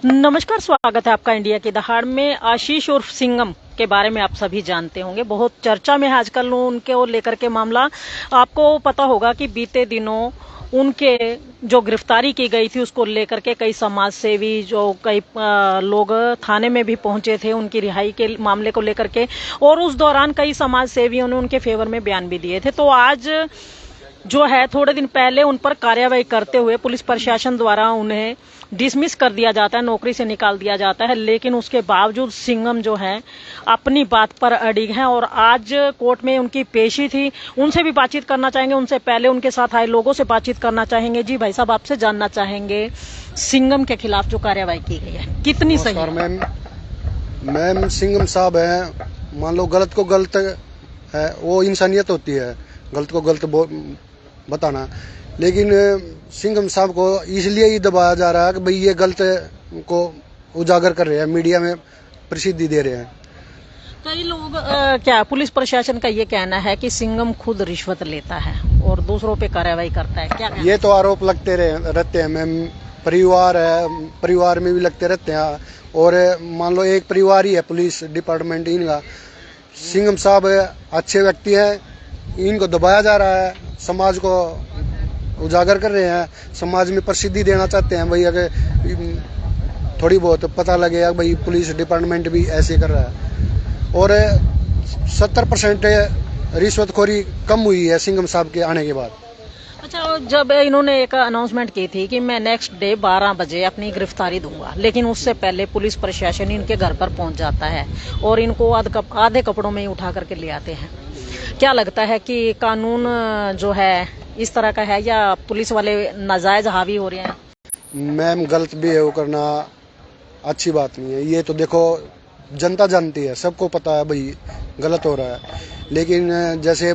नमस्कार, स्वागत है आपका इंडिया की दहाड़ में। आशीष उर्फ सिंघम के बारे में आप सभी जानते होंगे, बहुत चर्चा में है आजकल उनके और लेकर के मामला। आपको पता होगा कि बीते दिनों उनके जो गिरफ्तारी की गई थी उसको लेकर के कई समाज सेवी जो कई लोग थाने में भी पहुंचे थे उनकी रिहाई के मामले को लेकर के, और उस दौरान कई समाज सेवियों ने उनके फेवर में बयान भी दिए थे। तो आज जो है थोड़े दिन पहले उन पर कार्यवाही करते हुए पुलिस प्रशासन द्वारा उन्हें डिसमिस कर दिया जाता है, नौकरी से निकाल दिया जाता है, लेकिन उसके बावजूद सिंघम जो है अपनी बात पर अडिग हैं और आज कोर्ट में उनकी पेशी थी। उनसे भी बातचीत करना चाहेंगे, उनसे पहले उनके साथ आए लोगों से बातचीत करना चाहेंगे। जी भाई साहब, आपसे जानना चाहेंगे सिंघम के खिलाफ जो कार्यवाही की गई है कितनी सही है? मैम सिंघम साहब है, मान लो गलत को गलत है, वो इंसानियत होती है, गलत को गलत बताना। लेकिन सिंघम साहब को इसलिए ही दबाया जा रहा है कि भाई ये गलत को उजागर कर रहे हैं, मीडिया में प्रसिद्धि दे रहे हैं। कई लोग क्या पुलिस प्रशासन का ये कहना है कि सिंघम खुद रिश्वत लेता है और दूसरों पे कार्रवाई करता है, क्या ये तो आरोप लगते रहते हैं मैम। परिवार है, परिवार में भी लगते रहते हैं। और मान लो एक परिवार ही है पुलिस डिपार्टमेंट इनका। सिंघम साहब अच्छे व्यक्ति हैं, इनको दबाया जा रहा है, समाज को उजागर कर रहे हैं, समाज में प्रसिद्धि देना चाहते हैं। भाई अगर थोड़ी बहुत पता लगेगा भाई पुलिस डिपार्टमेंट भी ऐसे कर रहा है। और 70% रिश्वतखोरी कम हुई है सिंघम साहब के आने के बाद। अच्छा, जब इन्होंने एक अनाउंसमेंट की थी कि मैं नेक्स्ट डे 12 बजे अपनी गिरफ्तारी दूंगा, लेकिन उससे पहले पुलिस प्रशासन इनके घर पर पहुंच जाता है और इनको आधे कपड़ों में ही उठा करके ले आते हैं। क्या लगता है कि कानून जो है इस तरह का है या पुलिस वाले नाजायज हावी हो रहे हैं? मैम गलत बिहेव करना अच्छी बात नहीं है। ये तो देखो जनता जानती है, सबको पता है भाई गलत हो रहा है। लेकिन जैसे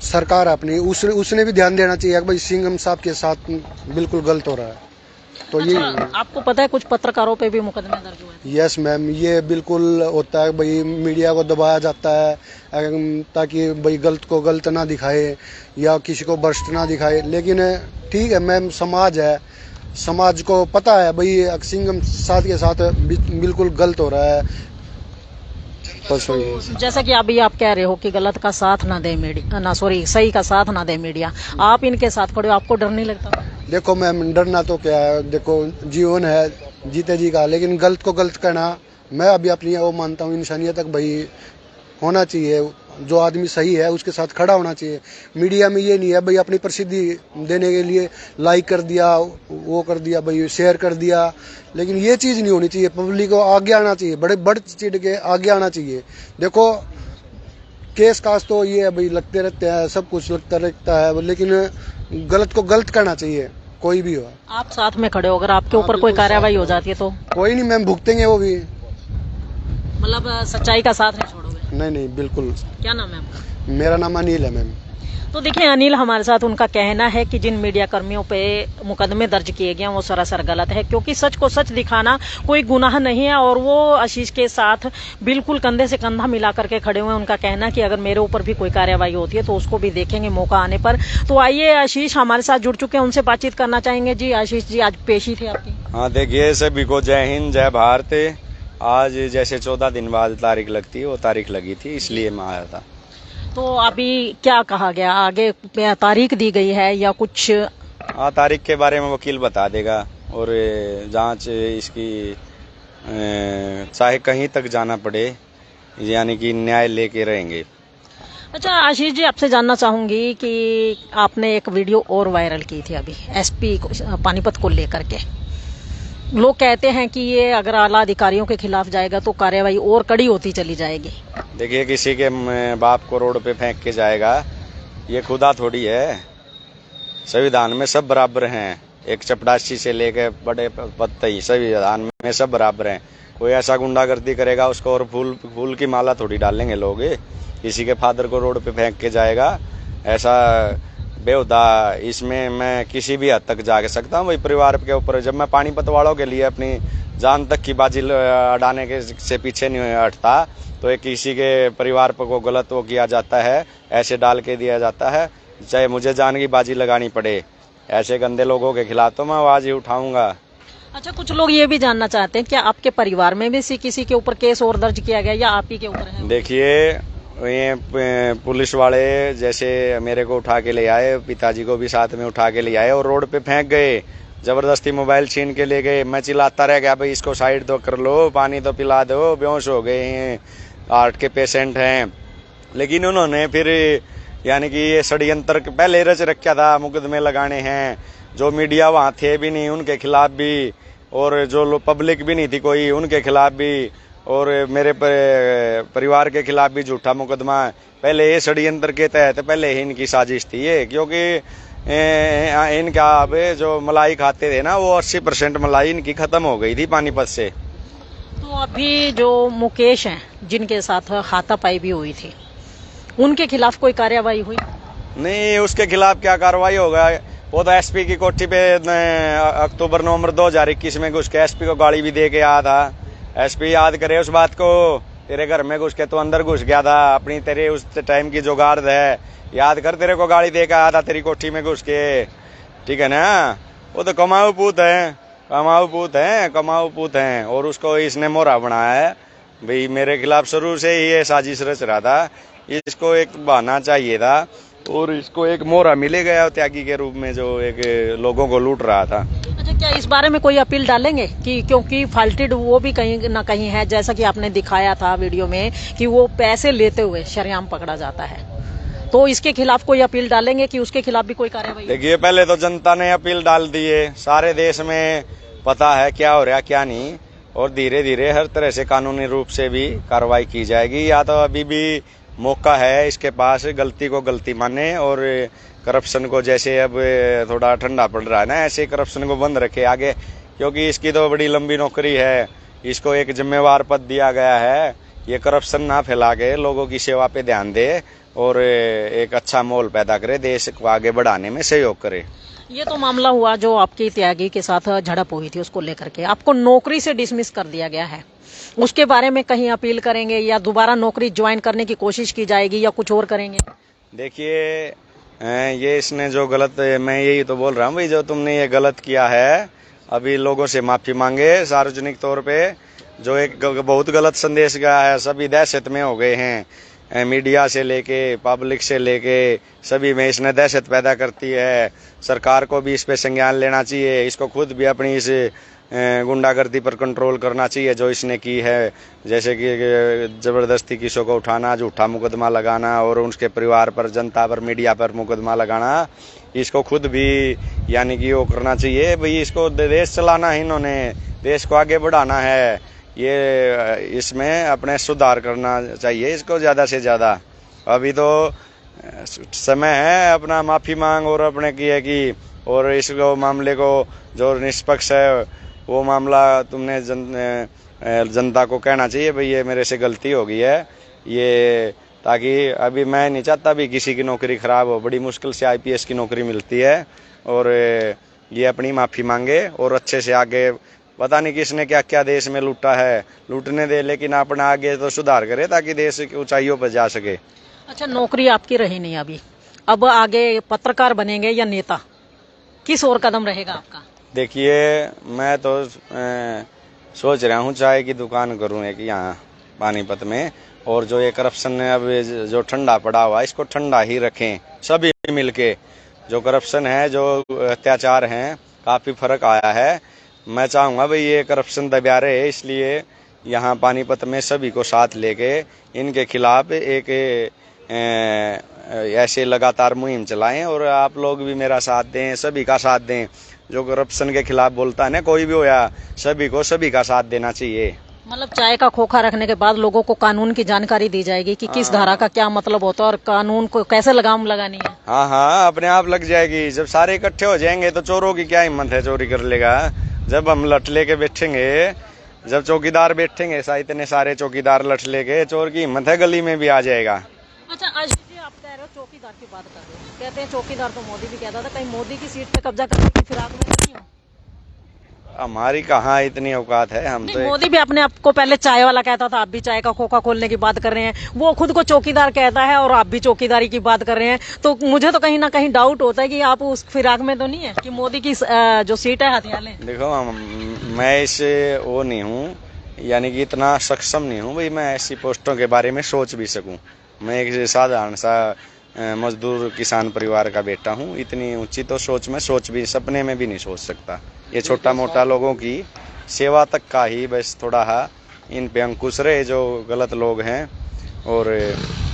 सरकार अपनी उसने भी ध्यान देना चाहिए कि भाई सिंघम साहब के साथ बिल्कुल गलत हो रहा है। तो ये आपको पता है कुछ पत्रकारों पे भी मुकदमे दर्ज हुए हैं? यस मैम, ये बिल्कुल होता है भाई, मीडिया को दबाया जाता है ताकि भाई गलत को गलत ना दिखाए या किसी को भ्रष्ट ना दिखाए। लेकिन ठीक है मैम, समाज है, समाज को पता है भाई सिंघम साहब के साथ बिल्कुल गलत हो रहा है। तो जैसा कि अभी आप कह रहे हो कि गलत का साथ ना दे मीडिया, सही का साथ ना दे मीडिया, आप इनके साथ खड़े हो, आपको डर नहीं लगता? देखो मैम, डरना तो क्या है, देखो जीवन है जीते जी का। लेकिन गलत को गलत कहना, मैं अभी अपनी वो मानता हूँ इंसानियत तक भाई होना चाहिए। जो आदमी सही है उसके साथ खड़ा होना चाहिए। मीडिया में ये नहीं है भाई अपनी प्रसिद्धि देने के लिए लाइक कर दिया, वो कर दिया भाई, शेयर कर दिया। लेकिन ये चीज़ नहीं होनी चाहिए। पब्लिक को आगे आना चाहिए, बड़े बढ़ चढ़ के आगे आना चाहिए। देखो केस कास तो ये है भाई लगते रहते हैं, सब कुछ लगता रहता है, लेकिन गलत को गलत करना चाहिए, कोई भी हो। आप साथ में खड़े हो, अगर आपके ऊपर कोई कार्रवाई हो जाती है तो? कोई नहीं मैम, भुगतेंगे वो भी। मतलब सच्चाई का साथ नहीं छोड़ोगे? नहीं, बिल्कुल। क्या नाम है आपका? मेरा नाम अनिल है मैम। तो देखिए अनिल हमारे साथ, उनका कहना है कि जिन मीडिया कर्मियों पे मुकदमे दर्ज किए गए हैं वो सरासर गलत है, क्योंकि सच को सच दिखाना कोई गुनाह नहीं है और वो आशीष के साथ बिल्कुल कंधे से कंधा मिला करके खड़े हुए हैं। उनका कहना है कि अगर मेरे ऊपर भी कोई कार्रवाई होती है तो उसको भी देखेंगे मौका आने पर। तो आइए, आशीष हमारे साथ जुड़ चुके हैं, उनसे बातचीत करना चाहेंगे। जी आशीष जी, आज पेशी थी आपकी? हाँ, देखिए सभी को जय हिंद जय भारत। आज जैसे 14 दिन बाद तारीख लगती है, वो तारीख लगी थी, इसलिए मैं आया था। तो अभी क्या कहा गया, आगे तारीख दी गई है या कुछ? हाँ, तारीख के बारे में वकील बता देगा और जांच इसकी चाहे कहीं तक जाना पड़े, यानी कि न्याय लेके रहेंगे। अच्छा आशीष जी, आपसे जानना चाहूंगी कि आपने एक वीडियो और वायरल की थी अभी एसपी पानीपत को लेकर के। लोग कहते हैं कि ये अगर आला अधिकारियों के खिलाफ जाएगा तो कार्रवाई और कड़ी होती चली जाएगी। देखिए, किसी के बाप को रोड पे फेंक के जाएगा, ये खुदा थोड़ी है। संविधान में सब बराबर हैं, एक चपरासी से लेके बड़े पद तक संविधान में सब बराबर हैं। कोई ऐसा गुंडागर्दी करेगा उसको और फूल की माला थोड़ी डालेंगे लोग। किसी के फादर को रोड पे फेंक के जाएगा, ऐसा बेहुदा, इसमें मैं किसी भी हद तक जा सकता हूँ। वही परिवार के ऊपर, जब मैं पानीपत वालों के लिए अपनी जान तक की बाजी अड़ाने के से पीछे नहीं हटता, तो एक किसी के परिवार पर को गलत वो किया जाता है, ऐसे डाल के दिया जाता है, चाहे मुझे जान की बाजी लगानी पड़े। ऐसे गंदे लोगों के खिलाफ तो मैं आवाज ही उठाऊंगा। अच्छा, कुछ लोग ये भी जानना चाहते हैं क्या आपके परिवार में भी किसी के ऊपर केस और दर्ज किया गया या आप ही के ऊपर है? देखिए, ये पुलिस वाले जैसे मेरे को उठा के ले आए, पिताजी को भी साथ में उठा के ले आए और रोड पे फेंक गए, जबरदस्ती मोबाइल छीन के ले गए। मैं चिल्लाता रह गया, भाई इसको साइड तो कर लो, पानी तो पिला दो, बेहोश हो गए हैं, हार्ट के पेशेंट हैं। लेकिन उन्होंने फिर यानी कि ये षड्यंत्र पहले रच रखा था, मुकदमे लगाने हैं। जो मीडिया वहाँ थे भी नहीं उनके खिलाफ भी, और जो पब्लिक भी नहीं थी कोई उनके खिलाफ भी, और मेरे परिवार के खिलाफ भी झूठा मुकदमा। पहले ये षड्यंत्र के तहत पहले ही इनकी साजिश थी ये, क्योंकि इनका अब जो मलाई खाते थे ना वो 80% मलाई इनकी खत्म हो गई थी पानीपत से। तो अभी जो मुकेश हैं जिनके साथ हाथापाई भी हुई थी, उनके खिलाफ कोई कार्रवाई हुई? नहीं, उसके खिलाफ क्या कार्रवाई होगा, वो तो एसपी की कोठी पे अक्टूबर नवंबर 2021 में घुस के एसपी को गाड़ी भी दे के आया था। एसपी याद करे उस बात को, तेरे घर में घुस के तो अंदर घुस गया था, अपनी तेरे उस टाइम की जो गार्ड है याद कर, तेरे को गाड़ी दे के आया था तेरी कोठी में घुस के, ठीक है ना। वो तो कमाऊ पूत है, कमाऊ पूत है, और उसको इसने मोहरा बनाया है। भाई मेरे खिलाफ शुरू से ही ये साजिश रच रहा था, इसको एक बहाना चाहिए था और इसको एक मोहरा मिले गया त्यागी के रूप में, जो एक लोगों को लूट रहा था। अच्छा, क्या इस बारे में कोई अपील डालेंगे कि क्योंकि फाल्टेड वो भी कहीं ना कहीं है, जैसा कि आपने दिखाया था वीडियो में कि वो पैसे लेते हुए शरेआम पकड़ा जाता है, तो इसके खिलाफ कोई अपील डालेंगे कि उसके खिलाफ भी कोई कार्रवाई? देखिए, पहले तो जनता ने अपील डाल दी है, सारे देश में पता है क्या हो रहा क्या नहीं, और धीरे धीरे हर तरह से कानूनी रूप से भी कार्रवाई की जाएगी। या तो अभी भी मौका है इसके पास, गलती को गलती माने और करप्शन को, जैसे अब थोड़ा ठंडा पड़ रहा है ना, ऐसे करप्शन को बंद रखे आगे, क्योंकि इसकी तो बड़ी लंबी नौकरी है। इसको एक जिम्मेवार पद दिया गया है, ये करप्शन ना फैला के लोगों की सेवा पे ध्यान दे और एक अच्छा माहौल पैदा करे, देश को आगे बढ़ाने में सहयोग करे। ये तो मामला हुआ जो आपकी त्यागी के साथ झड़प हुई थी, उसको लेकर के आपको नौकरी से डिसमिस कर दिया गया है, उसके बारे में कहीं अपील करेंगे या दोबारा नौकरी ज्वाइन करने की कोशिश की जाएगी या कुछ और करेंगे? देखिए, ये इसने जो गलत, मैं यही तो बोल रहा हूँ भाई, जो तुमने ये गलत किया है, अभी लोगों से माफी मांगे सार्वजनिक तौर पे। जो एक बहुत गलत संदेश गया है, सभी दहशत में हो गए हैं, मीडिया से लेके पब्लिक से लेके सभी में इसने दहशत पैदा करती है। सरकार को भी इस पे संज्ञान लेना चाहिए, इसको खुद भी अपनी इस गुंडागर्दी पर कंट्रोल करना चाहिए जो इसने की है, जैसे कि जबरदस्ती किसी को उठाना, झूठा मुकदमा लगाना और उसके परिवार पर, जनता पर, मीडिया पर मुकदमा लगाना। इसको खुद भी यानी कि वो करना चाहिए भाई, इसको देश चलाना है, इन्होंने देश को आगे बढ़ाना है, ये इसमें अपने सुधार करना चाहिए इसको ज़्यादा से ज़्यादा। अभी तो समय है अपना माफ़ी मांग और अपने की है कि, और इसको मामले को जो निष्पक्ष है वो मामला तुमने जनता को कहना चाहिए भाई ये मेरे से गलती हो गई है, ये, ताकि अभी मैं नहीं चाहता भी किसी की नौकरी खराब हो, बड़ी मुश्किल से आईपीएस की नौकरी मिलती है, और ये अपनी माफ़ी मांगे और अच्छे से आगे, पता नहीं किसने क्या क्या देश में लूटा है, लूटने दे, लेकिन अपना आगे तो सुधार करे ताकि देश की ऊंचाइयों पर जा सके। अच्छा, नौकरी आपकी रही नहीं अभी, अब आगे पत्रकार बनेंगे या नेता, किस ओर कदम रहेगा आपका? देखिए, मैं तो सोच रहा हूँ चाय की दुकान करूँ एक यहाँ पानीपत में, और जो ये करप्शन है अब जो ठंडा पड़ा हुआ इसको ठंडा ही रखें सभी मिलके। जो करप्शन है, जो अत्याचार हैं, काफ़ी फर्क आया है। मैं चाहूँगा भाई ये करप्शन दबा रहे, इसलिए यहाँ पानीपत में सभी को साथ लेके इनके खिलाफ एक ऐसे लगातार मुहिम चलाएं, और आप लोग भी मेरा साथ दें, सभी का साथ दें। जो करप्शन के खिलाफ बोलता है ना कोई भी होया, सभी को सभी का साथ देना चाहिए। मतलब चाय का खोखा रखने के बाद लोगों को कानून की जानकारी दी जाएगी कि किस धारा का क्या मतलब होता है और कानून को कैसे लगाम लगानी है। हाँ हाँ, अपने आप लग जाएगी। जब सारे इकट्ठे हो जाएंगे तो चोरों की क्या हिम्मत है चोरी कर लेगा। जब हम लठ लेके बैठेंगे, जब चौकीदार बैठेंगे, इतने सारे चौकीदार लठ लेके, चोर की हिम्मत है गली में भी आ जाएगा। अच्छा, आज आप कह रहे हो चौकीदार की बात कर रहे हो, कहते हैं चौकीदार तो मोदी भी कहता था, कहीं मोदी की सीट पे कब्जा करने की फिराक में नहीं हो? हमारी कहाँ इतनी औकात है, हम नहीं, तो मोदी भी अपने आप को पहले चाय वाला कहता था, आप भी चाय का खोखा खोलने की बात कर रहे हैं। वो खुद को चौकीदार कहता है और आप भी चौकीदारी की बात कर रहे हैं। तो मुझे तो कहीं ना कहीं डाउट होता है कि आप उस फिराक में तो नहीं है कि मोदी की जो सीट है हथियार लें। देखो मैं इससे वो नहीं हूँ, यानी कि इतना सक्षम नहीं हूँ भाई मैं ऐसी पोस्टों के बारे में सोच भी सकूं। मैं एक साधारण सा मजदूर किसान परिवार का बेटा हूँ। इतनी ऊंची तो सोच भी सपने में भी नहीं सोच सकता। ये छोटा मोटा लोगों की सेवा तक का ही बस थोड़ा है, इन पे अंकुश रहे जो गलत लोग हैं, और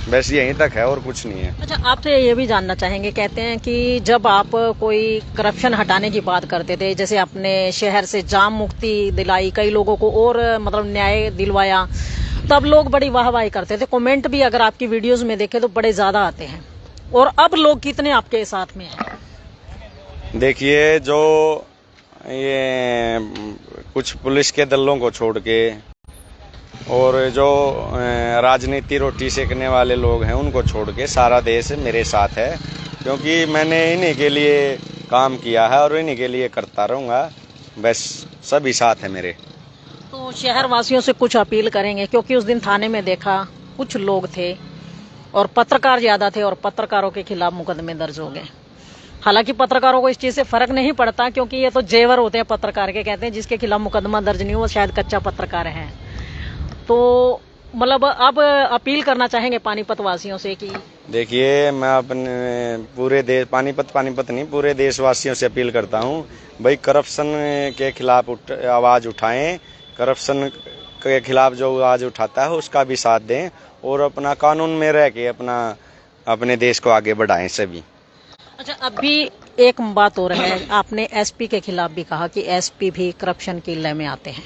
बस यहीं तक है और कुछ नहीं है। अच्छा, आपसे ये भी जानना चाहेंगे, कहते हैं कि जब आप कोई करप्शन हटाने की बात करते थे, जैसे अपने शहर से जाम मुक्ति दिलाई, कई लोगों को और मतलब न्याय दिलवाया, तब लोग बड़ी वाहवाही करते थे। कमेंट भी अगर आपकी वीडियोस में देखे तो बड़े ज्यादा आते हैं। और अब लोग कितने आपके साथ में हैं? देखिए, जो ये कुछ पुलिस के दलों को छोड़ के और जो राजनीति रोटी सेकने वाले लोग हैं उनको छोड़ के सारा देश मेरे साथ है, क्योंकि मैंने इन्हीं के लिए काम किया है और इन्हीं के लिए करता रहूँगा। बस सभी साथ है मेरे। तो शहर वासियों से कुछ अपील करेंगे, क्योंकि उस दिन थाने में देखा कुछ लोग थे और पत्रकार ज्यादा थे और पत्रकारों के खिलाफ मुकदमे दर्ज हो गए। हालांकि पत्रकारों को इस चीज से फर्क नहीं पड़ता, क्योंकि ये तो जेवर होते हैं पत्रकार के। कहते हैं जिसके खिलाफ मुकदमा दर्ज नहीं हो वो शायद कच्चा पत्रकार है। तो मतलब अब अपील करना चाहेंगे पानीपत वासियों से कि देखिए, मैं अपने पूरे देश पानीपत नहीं पूरे देशवासियों से अपील करता हूँ भाई, करप्शन के खिलाफ आवाज उठाएं। करप्शन के खिलाफ जो आवाज उठाता है उसका भी साथ दें और अपना कानून में रह के अपने देश को आगे बढ़ाएं सभी। अच्छा, अभी एक बात हो रहा है, आपने एसपी के खिलाफ भी कहा कि एसपी भी करप्शन की लय में आते हैं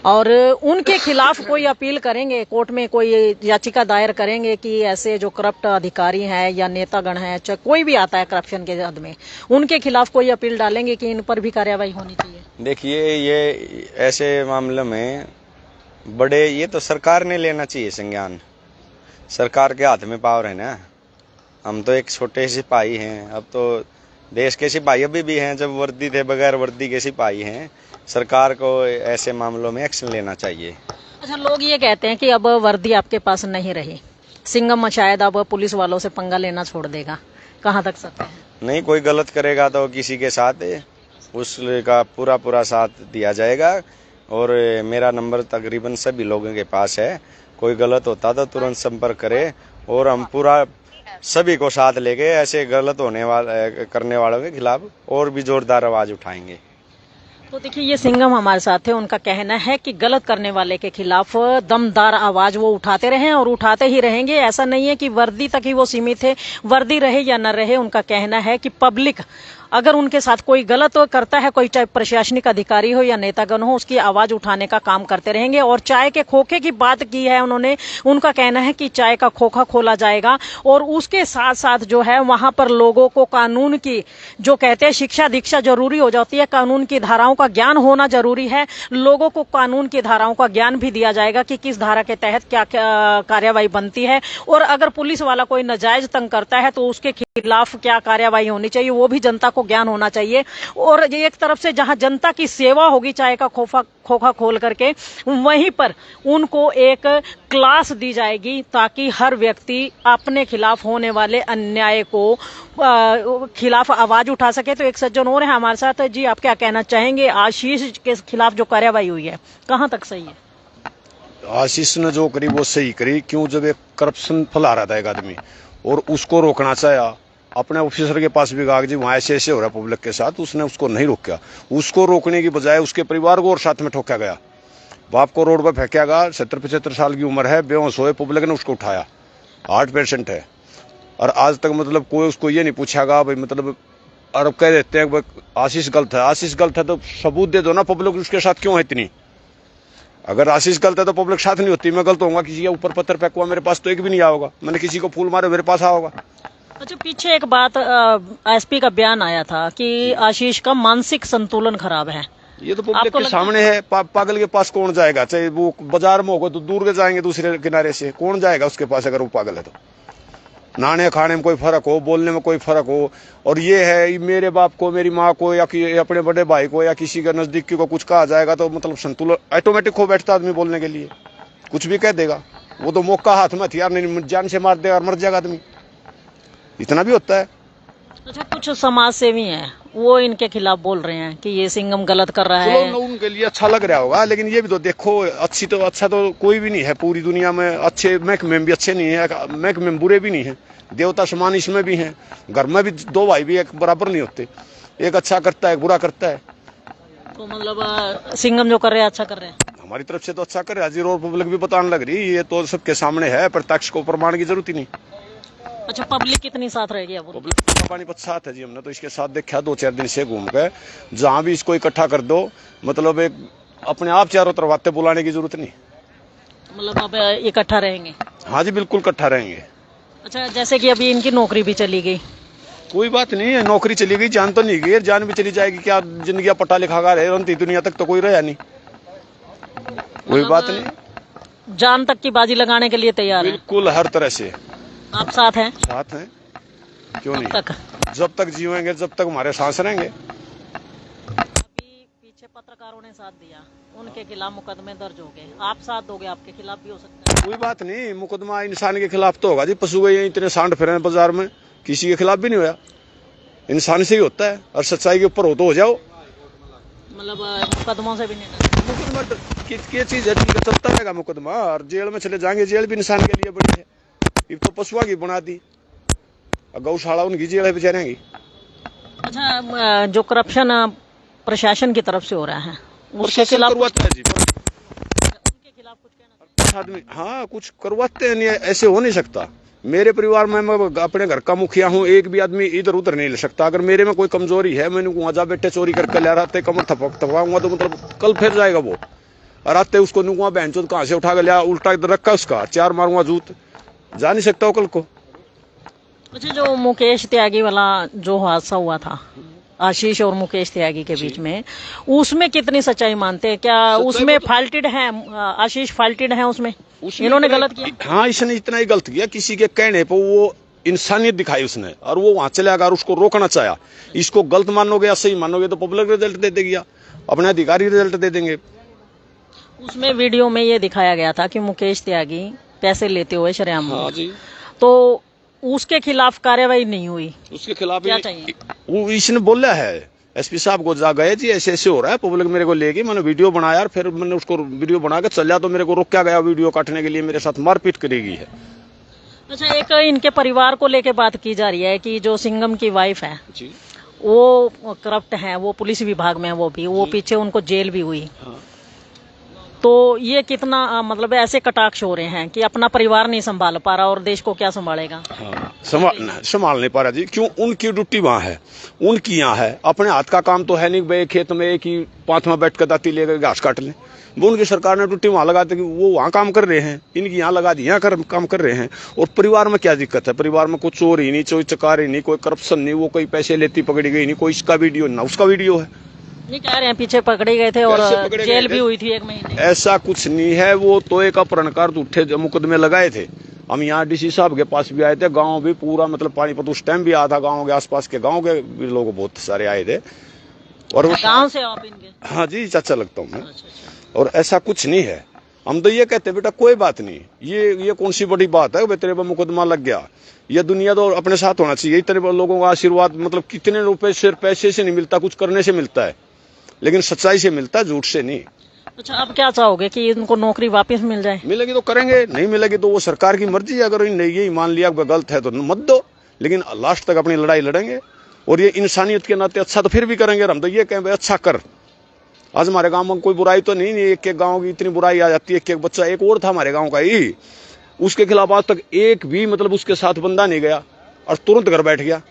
और उनके खिलाफ कोई अपील करेंगे, कोर्ट में कोई याचिका दायर करेंगे कि ऐसे जो करप्ट अधिकारी हैं या नेतागण हैं, चाहे कोई भी आता है करप्शन के हद में, उनके खिलाफ कोई अपील डालेंगे कि इन पर भी कार्रवाई होनी चाहिए? देखिए, ये ऐसे मामलों में बड़े ये तो सरकार ने लेना चाहिए संज्ञान। सरकार के हाथ में पावर है ना। हम तो एक छोटे सिपाही हैं, अब तो देश के सिपाही अभी भी हैं, जब वर्दी थे बगैर वर्दी के सिपाही हैं। सरकार को ऐसे मामलों में एक्शन लेना चाहिए। अच्छा, लोग ये कहते हैं कि अब वर्दी आपके पास नहीं रही, सिंघम शायद अब पुलिस वालों से पंगा लेना छोड़ देगा, कहाँ तक सत्य है? नहीं, कोई गलत करेगा तो किसी के साथ उसका पूरा साथ दिया जाएगा और मेरा नंबर तकरीबन सभी लोगों के पास है। कोई गलत होता तो तुरंत संपर्क करे और हम पूरा सभी को साथ लेके ऐसे गलत करने वालों के खिलाफ और भी जोरदार आवाज उठाएंगे। तो देखिए, ये सिंघम हमारे साथ है। उनका कहना है कि गलत करने वाले के खिलाफ दमदार आवाज वो उठाते रहे और उठाते ही रहेंगे। ऐसा नहीं है कि वर्दी तक ही वो सीमित है, वर्दी रहे या न रहे। उनका कहना है कि पब्लिक अगर उनके साथ कोई गलत करता है, कोई चाहे प्रशासनिक अधिकारी हो या नेतागण हो, उसकी आवाज उठाने का काम करते रहेंगे। और चाय के खोखे की बात की है उन्होंने। उनका कहना है कि चाय का खोखा खोला जाएगा और उसके साथ साथ जो है वहां पर लोगों को कानून की जो कहते हैं शिक्षा दीक्षा जरूरी हो जाती है, कानून की धाराओं का ज्ञान होना जरूरी है। लोगों को कानून की धाराओं का ज्ञान भी दिया जाएगा कि किस धारा के तहत क्या कार्रवाई बनती है और अगर पुलिस वाला कोई नाजायज तंग करता है तो उसके खिलाफ क्या कार्रवाई होनी चाहिए, वो भी जनता को ज्ञान होना चाहिए। और एक तरफ से जहां जनता की सेवा होगी चाय का खोखा खोल करके, वहीं पर उनको एक क्लास दी जाएगी ताकि हर व्यक्ति अपने खिलाफ होने वाले अन्याय को खिलाफ आवाज उठा सके। तो एक सज्जन और है हमारे साथ। जी, आप क्या कहना चाहेंगे? आशीष के खिलाफ जो कार्रवाई हुई है कहां तक सही है? आशीष ने जो करी वो सही करी। क्यों? जब एक करप्शन फैला रहा था एक आदमी और उसको रोकना चाहा, अपने ऑफिसर के पास भी कहा कि वहां ऐसे हो रहा है पब्लिक के साथ, उसने उसको नहीं रोका। उसको रोकने की बजाय उसके परिवार को और साथ में ठोका गया। बाप को रोड पर फेंका गया, 70-75 साल की उम्र है, बेहोश हुए, पब्लिक ने उसको उठाया, हार्ट पेशेंट है। और आज तक मतलब कोई उसको ये नहीं पूछागा भाई, मतलब और कह देते हैं आशीष गलत है। आशीष गलत है तो सबूत दे दो ना, पब्लिक उसके साथ क्यों है इतनी? अगर आशीष गलत है तो पब्लिक साथ नहीं होती। मैं गलत होऊंगा, किसी के ऊपर पत्थर फेंकुआ, मेरे पास तो एक भी नहीं आओगा। मैंने किसी को फूल मारे, मेरे पास आओगा। अच्छा, पीछे एक बात एसपी का बयान आया था कि आशीष का मानसिक संतुलन खराब है। ये तो पब्लिक के सामने है। पागल के पास कौन जाएगा? चाहे वो बाजार में होगा तो दूर के जाएंगे, दूसरे किनारे से कौन जाएगा उसके पास अगर वो पागल है तो? नहाने खाने में कोई फर्क हो, बोलने में कोई फर्क हो। और ये है मेरे बाप को, मेरी माँ को, या अपने बड़े भाई को, या किसी के नजदीकी को कुछ कहा जाएगा तो मतलब संतुलन ऑटोमेटिक हो बैठता आदमी बोलने के लिए, कुछ भी कह देगा। वो तो मौका हाथ में हथियार नहीं, जान से मार देगा और मर जाएगा आदमी, इतना भी होता है। अच्छा, कुछ समाज सेवी हैं, वो इनके खिलाफ बोल रहे हैं कि ये सिंघम गलत कर रहा है। चलो उनके लिए अच्छा लग रहा होगा, लेकिन ये भी तो देखो, अच्छा तो कोई भी नहीं है पूरी दुनिया में। अच्छे महकमे भी अच्छे नहीं है, महकमे बुरे भी नहीं है, देवता समान इसमें भी हैं। घर में भी दो भाई भी एक बराबर नहीं होते, एक अच्छा करता है एक बुरा करता है। तो मतलब सिंघम जो कर रहे हैं अच्छा कर रहे हैं। हमारी तरफ से तो अच्छा कर रहे हैं, और पब्लिक भी बताने लग रही, ये तो सबके सामने है, प्रत्यक्ष को प्रमाण की जरूरत ही नहीं। अच्छा, पब्लिक कितनी साथ रहेगी अब? पब्लिक का पानीपत साथ है जी, हमने तो इसके साथ देखा 2-4 दिन से घूम के। जहाँ भी इसको इकट्ठा कर दो, मतलब एक अपने आप चारों तरफ आते, बुलाने की जरूरत नहीं। मतलब अब इकट्ठा रहेंगे? हाँ जी, बिल्कुल इकट्ठा रहेंगे। अच्छा, जैसे कि अभी इनकी नौकरी भी चली गई। कोई बात नहीं है, नौकरी चली गई, जान तो नहीं गई, जान भी चली जाएगी। क्या जिंदगी पट्टा लिखा रहे, अंतिम दुनिया तक तो कोई रहा नहीं, कोई बात नहीं। जान तक की बाजी लगाने के लिए तैयार है? बिल्कुल, हर तरह से आप साथ हैं? साथ हैं, क्यों नहीं। तक जब तक जीवेंगे, जब तक हमारे सांस रहेंगे। अभी पीछे पत्रकारों ने साथ दिया, उनके खिलाफ मुकदमे दर्ज हो गए, आप साथ दोगे, आपके खिलाफ भी हो सकता है? कोई बात नहीं, मुकदमा इंसान के खिलाफ तो होगा जी। पशु गए इतने सांड फिर बाजार में, किसी के खिलाफ भी नहीं होया, इंसान से ही होता है। और सच्चाई के ऊपर हो तो हो जाओ, मतलब मुकदमों से भी नहीं। मुकदमा क्या चीज है, ठीक है, चलता रहेगा मुकदमा, और जेल में चले जाएंगे। जेल भी इंसान के लिए बड़ी है, ये तो पशुआ की बना दी, गौशाला उनकी जेल है बेचारे की। अच्छा, जो करप्शन प्रशासन की तरफ से हो रहा है उसके खिलाफ करवाते हैं जी, उनके खिलाफ कुछ कहना आदमी। हाँ, कुछ करवाते हैं, नहीं ऐसे हो नहीं सकता। मेरे परिवार में, मैं अपने घर का मुखिया हूँ, एक भी आदमी इधर उधर नहीं ले सकता। अगर मेरे में कोई कमजोरी है, मैंने वहां जा बेटे चोरी करके ले रहा, कमर थपाऊंगा तो मतलब कल फिर जाएगा वो। और आते उसको नुआ बहन चो कहाँ से उठा के लिया, उल्टा इधर रखा उसका, 4 मारूंगा जूत, जा नहीं सकता वो कल को। अच्छा, जो मुकेश त्यागी वाला जो हादसा हुआ था आशीष और मुकेश त्यागी के बीच में, उसमें कितनी सच्चाई मानते हैं? क्या उसमें फाल्टेड है आशीष, फाल्टेड है उसमें इन्होंने गलत किया? हाँ, इसने इतना ही गलत किया, किसी के कहने पर वो इंसानियत दिखाई उसने, और वो वहां चले अगर उसको रोकना चाहा। इसको गलत मानोगे या सही मानोगे तो पब्लिक रिजल्ट दे देगी, अपने अधिकारी रिजल्ट दे देंगे। उसमें वीडियो में ये दिखाया गया था कि मुकेश त्यागी पैसे लेते हुए शरेआम। हाँ जी, तो उसके खिलाफ कार्रवाई नहीं हुई, उसके खिलाफ क्या चाहिए? वो इसने बोला है एसपी साहब को, जा गए जी ऐसे ऐसे हो रहा है, पब्लिक मेरे को लेगी, मैंने वीडियो बनाया, फिर मैंने उसको वीडियो बना के चल, तो मेरे को रोका गया वीडियो काटने के लिए, मेरे साथ मारपीट करेगी है। अच्छा, एक इनके परिवार को लेके बात की जा रही है कि जो सिंघम की वाइफ है जी, वो करप्ट है, वो पुलिस विभाग में है, वो पीछे उनको जेल भी हुई। हाँ। तो ये कितना मतलब ऐसे कटाक्ष हो रहे हैं कि अपना परिवार नहीं संभाल पा रहा और देश को क्या संभालेगा? हाँ, संभाल नहीं पा रहा जी। क्यों? उनकी ड्यूटी वहाँ है, उनकी यहाँ है, अपने हाथ का काम तो है नहीं भाई, खेत में एक ही पांच में बैठ कर दाती लेकर घास काट लें। वो उनकी सरकार ने ड्यूटी वहाँ लगा दी, वो वहाँ काम कर रहे हैं, इनकी यहाँ लगा दी, यहाँ काम कर रहे हैं। और परिवार में क्या दिक्कत है? परिवार में कोई चोर ही नहीं, कोई चकार ही नहीं, कोई करप्शन नहीं, वो कोई पैसे लेती पकड़ी गई नहीं, कोई इसका वीडियो ना उसका वीडियो है। नहीं कह रहे हैं पीछे पकड़े गए थे और जेल भी हुई थी 1 महीने। ऐसा कुछ नहीं है, वो तो एक अपहरणकार उठे मुकदमे लगाए थे। हम यहाँ डीसी साहब के पास भी आए थे, गांव भी पूरा मतलब पानीपत उस टाइम भी आया था, गांव के आसपास के गांव के भी लोग बहुत सारे आए थे। और गांव से आप इनके? हाँ जी, चाचा लगता हूँ मैं। और ऐसा कुछ नहीं है, हम तो ये कहते बेटा कोई बात नहीं, ये कौन सी बड़ी बात है तेरे पर मुकदमा लग गया, ये दुनिया तो अपने साथ होना चाहिए। इतने लोगों का आशीर्वाद मतलब कितने रुपए सिर्फ पैसे से नहीं मिलता, कुछ करने से मिलता है, लेकिन सच्चाई से मिलता है, झूठ से नहीं। अच्छा, अब क्या चाहोगे कि इनको नौकरी वापस मिल जाए? मिलेगी तो करेंगे, नहीं मिलेगी तो वो सरकार की मर्जी है। अगर इन्हें यही मान लिया गलत है तो मत दो, लेकिन लास्ट तक अपनी लड़ाई लड़ेंगे। और ये इंसानियत के नाते अच्छा तो फिर भी करेंगे। हम तो ये कहें भाई अच्छा कर। आज हमारे गांव में कोई बुराई तो नहीं, एक एक गांव की इतनी बुराई आ जाती है। एक बच्चा एक और था हमारे गांव का ही, उसके खिलाफ आज तक एक भी मतलब उसके साथ बंदा नहीं गया और तुरंत घर बैठ गया।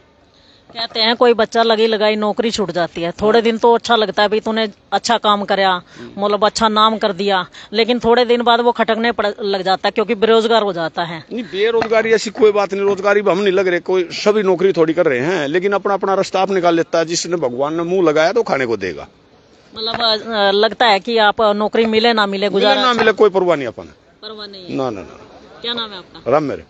कहते हैं कोई बच्चा लगी लगाई नौकरी छूट जाती है, थोड़े दिन तो अच्छा लगता है भाई तूने अच्छा काम कराया, मतलब अच्छा नाम कर दिया, लेकिन थोड़े दिन बाद वो खटकने लग जाता है क्योंकि बेरोजगार हो जाता है। नहीं, बेरोजगारी ऐसी कोई बात नहीं, रोजगारी हम नहीं लग रहे, कोई सभी नौकरी थोड़ी कर रहे हैं, लेकिन अपना अपना रास्ता आप निकाल लेता है। जिसने भगवान ने मुंह लगाया तो खाने को देगा। मतलब लगता है कि आप नौकरी मिले ना मिले, गुजारा ना मिले कोई परवाह नहीं, अपन परवाह नहीं है। ना। क्या नाम है आपका? राम मेरे।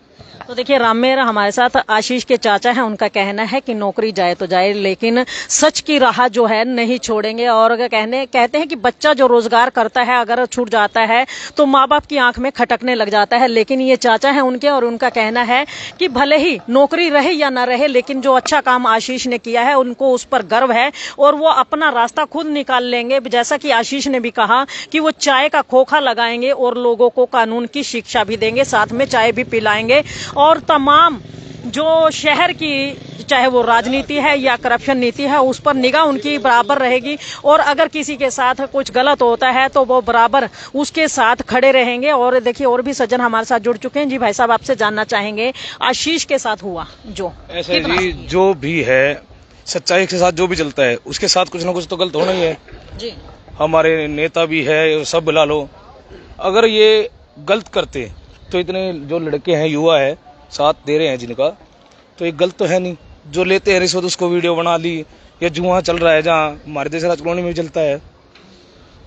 तो देखिए राम मेहरा हमारे साथ आशीष के चाचा हैं, उनका कहना है कि नौकरी जाए तो जाए लेकिन सच की राह जो है नहीं छोड़ेंगे। और कहते हैं कि बच्चा जो रोजगार करता है अगर छूट जाता है तो माँ बाप की आंख में खटकने लग जाता है। लेकिन ये चाचा है उनके, और उनका कहना है कि भले ही नौकरी रहे या ना रहे लेकिन जो अच्छा काम आशीष ने किया है उनको उस पर गर्व है और वो अपना रास्ता खुद निकाल लेंगे। जैसा कि आशीष ने भी कहा कि वो चाय का खोखा लगाएंगे और लोगों को कानून की शिक्षा भी देंगे, साथ में चाय भी पिलाएंगे। और तमाम जो शहर की चाहे वो राजनीति है या करप्शन नीति है उस पर निगाह उनकी बराबर रहेगी। और अगर किसी के साथ कुछ गलत होता है तो वो बराबर उसके साथ खड़े रहेंगे। और देखिए और भी सज्जन हमारे साथ जुड़ चुके हैं। जी भाई साहब, आपसे जानना चाहेंगे आशीष के साथ हुआ जो ऐसे जी जो भी है सच्चाई के साथ जो भी चलता है उसके साथ कुछ ना कुछ तो गलत होना ही है जी। हमारे नेता भी है, सब बुला लो, अगर ये गलत करते तो इतने जो लड़के हैं युवा है साथ दे रहे हैं जिनका, तो ये गलत तो है नहीं। जो लेते हैं रिश्वत उसको वीडियो बना ली, या जुआ चल रहा है जहाँ हमारे देश राज कॉलोनी में भी चलता है,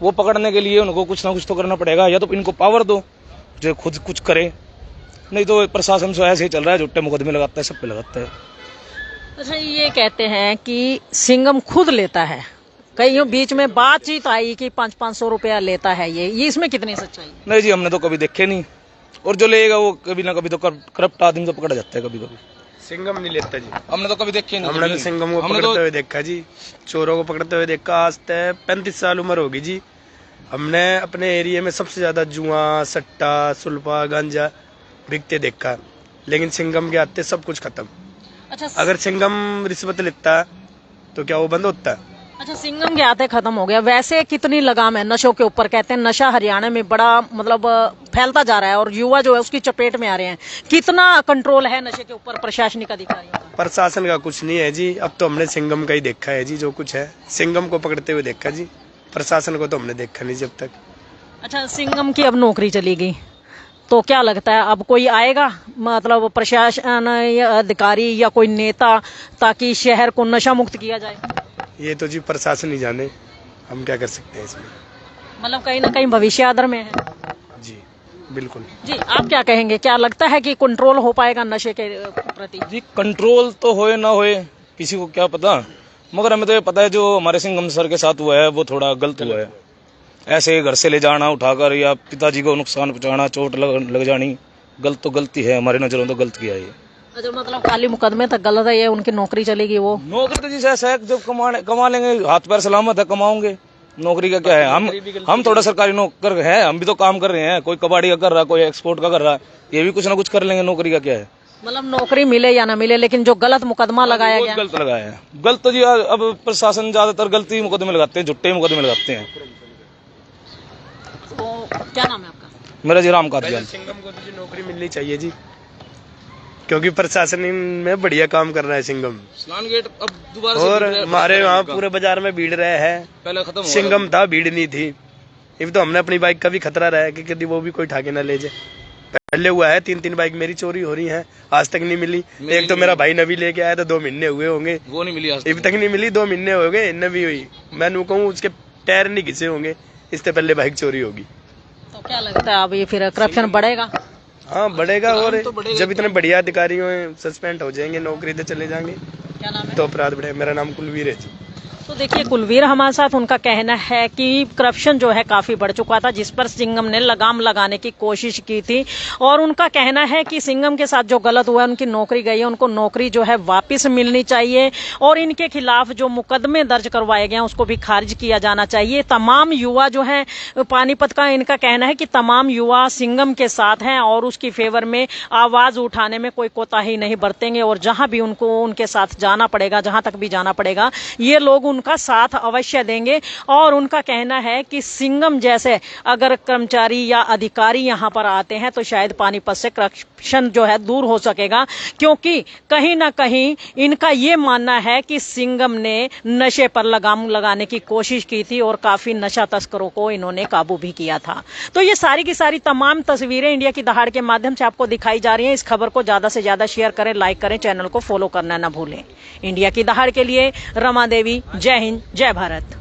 वो पकड़ने के लिए उनको कुछ ना कुछ तो करना पड़ेगा। या तो इनको पावर दो जो खुद कुछ करे, नहीं तो प्रशासन से ऐसे ही चल रहा है, झूठे मुकदमे लगाता है, सब पे लगाता है। अच्छा, ये कहते हैं कि सिंघम खुद लेता है, कईयों बीच में बातचीत आई कि 500-500 रुपया लेता है ये इसमें कितनी सच्चाई? नहीं जी, हमने तो कभी देखे नहीं, और जो लेगा वो कभी ना कभी तो करप्ट आदमी तो पकड़ा जाता है कभी कभी। सिंघम नहीं लेता जी, हमने तो कभी देखे नहीं। हमने तो सिंघम को पकड़ते हुए देखा जी, चोरों को पकड़ते हुए देखा। आज तक 35 साल उम्र होगी जी। हमने अपने एरिया में सबसे ज्यादा जुआ, सट्टा, सुल्फा, गांजा बिकते देखा, लेकिन सिंघम के आते सब कुछ खत्म। अच्छा, अगर सिंघम रिश्वत लेता तो क्या वो बंद होता? अच्छा, सिंघम के आते खत्म हो गया। वैसे कितनी लगाम है नशों के ऊपर? कहते हैं नशा हरियाणा में बड़ा मतलब फैलता जा रहा है और युवा जो है उसकी चपेट में आ रहे हैं। कितना कंट्रोल है नशे के ऊपर प्रशासनिक अधिकारियों का? प्रशासन का कुछ नहीं है जी। अब तो हमने सिंघम का ही देखा है जी, जो कुछ है सिंघम को पकड़ते हुए देखा जी, प्रशासन को तो हमने देखा नहीं जब तक। अच्छा, सिंघम की अब नौकरी चली गई तो क्या लगता है अब कोई आएगा मतलब प्रशासन या अधिकारी या कोई नेता ताकि शहर को नशा मुक्त किया जाए? ये तो जी प्रशासन ही जाने, हम क्या कर सकते हैं इसमें। मतलब कहीं ना कहीं भविष्य आदर में है। जी बिल्कुल। जी, आप क्या कहेंगे? क्या लगता है कि कंट्रोल हो पाएगा नशे के प्रति? जी कंट्रोल तो होए ना होए किसी को क्या पता, मगर हमें तो ये पता है जो हमारे सिंघम सर के साथ हुआ है वो थोड़ा गलत हुआ है। ऐसे घर से ले जाना उठाकर या पिताजी को नुकसान पहुंचाना, चोट लग जानी, गलत तो गलती है, हमारे नजरों तो गलत किया है। अच्छा, मतलब खाली मुकदमे तक गलत है, ये उनकी नौकरी चलेगी? वो नौकरी तो जैसे ऐसा है जब कमा लेंगे, हाथ पैर सलामत है, कमाओगे, नौकरी का क्या है। हम थोड़ा सरकारी नौकर है, हम भी तो काम कर रहे हैं, कोई कबाड़ी का कर रहा, कोई एक्सपोर्ट का कर रहा, ये भी कुछ ना कुछ कर लेंगे, नौकरी का क्या है। मतलब नौकरी मिले या ना मिले लेकिन जो गलत मुकदमा लगाया गया, गलत लगाया है। गलत तो जी अब प्रशासन ज्यादातर गलती मुकदमे लगाते हैं, झुट्टे मुकदमे लगाते हैं। तो क्या नाम है आपका? मेरा जी राम कादियान। सिंघम को तो जी नौकरी मिलनी चाहिए जी, क्योंकि प्रशासन में बढ़िया काम कर रहा है सिंघम। स्नान गेट अब दोबारा और हमारे वहाँ पूरे बाजार में भीड़ रहे है, पहले खत्म। सिंघम था, भीड़ नहीं थी। इब तो हमने अपनी बाइक का भी खतरा रहा है कि कभी वो भी कोई ठाके ना ले जाए। पहले हुआ है 3-3 बाइक मेरी चोरी हो रही है, आज तक नहीं मिली। एक तो मेरा भाई नवी लेके आया था, 2 महीने हुए होंगे, वो नहीं मिली आज अब तक नहीं मिली। 2 महीने हो गए नवी हुई, मैं कहूँ उसके टायर नहीं घिसे होंगे, इससे पहले बाइक चोरी होगी। तो क्या लगता है अब ये फिर करप्शन बढ़ेगा? हाँ बढ़ेगा, और तो बढ़ेगा। जब इतने बढ़िया अधिकारी सस्पेंड हो जाएंगे, नौकरी से चले जाएंगे, क्या नाम है? तो अपराध बढ़ेगा। मेरा नाम कुलवीर है जी। तो देखिए कुलवीर हमारे साथ, उनका कहना है कि करप्शन जो है काफी बढ़ चुका था जिस पर सिंघम ने लगाम लगाने की कोशिश की थी। और उनका कहना है कि सिंघम के साथ जो गलत हुआ है, उनकी नौकरी गई है, उनको नौकरी जो है वापस मिलनी चाहिए और इनके खिलाफ जो मुकदमे दर्ज करवाए गए हैं उसको भी खारिज किया जाना चाहिए। तमाम युवा जो है पानीपत का, इनका कहना है कि तमाम युवा सिंघम के साथ हैं और उसकी फेवर में आवाज उठाने में कोई कोताही नहीं बरतेंगे और जहां भी उनको उनके साथ जाना पड़ेगा, जहां तक भी जाना पड़ेगा, ये लोग उनका साथ अवश्य देंगे। और उनका कहना है कि सिंघम जैसे अगर कर्मचारी या अधिकारी यहां पर आते हैं तो शायद पानीपत से करप्शन जो है दूर हो सकेगा, क्योंकि कहीं ना कहीं इनका ये मानना है कि सिंघम ने नशे पर लगाम लगाने की कोशिश की थी और काफी नशा तस्करों को इन्होंने काबू भी किया था। तो ये सारी की सारी तमाम तस्वीरें इंडिया की दहाड़ के माध्यम से आपको दिखाई जा रही हैं। इस खबर को ज्यादा से ज्यादा शेयर करें, लाइक करें, चैनल को फॉलो करना न भूलें। इंडिया की दहाड़ के लिए रमा देवी, जय हिंद, जय भारत।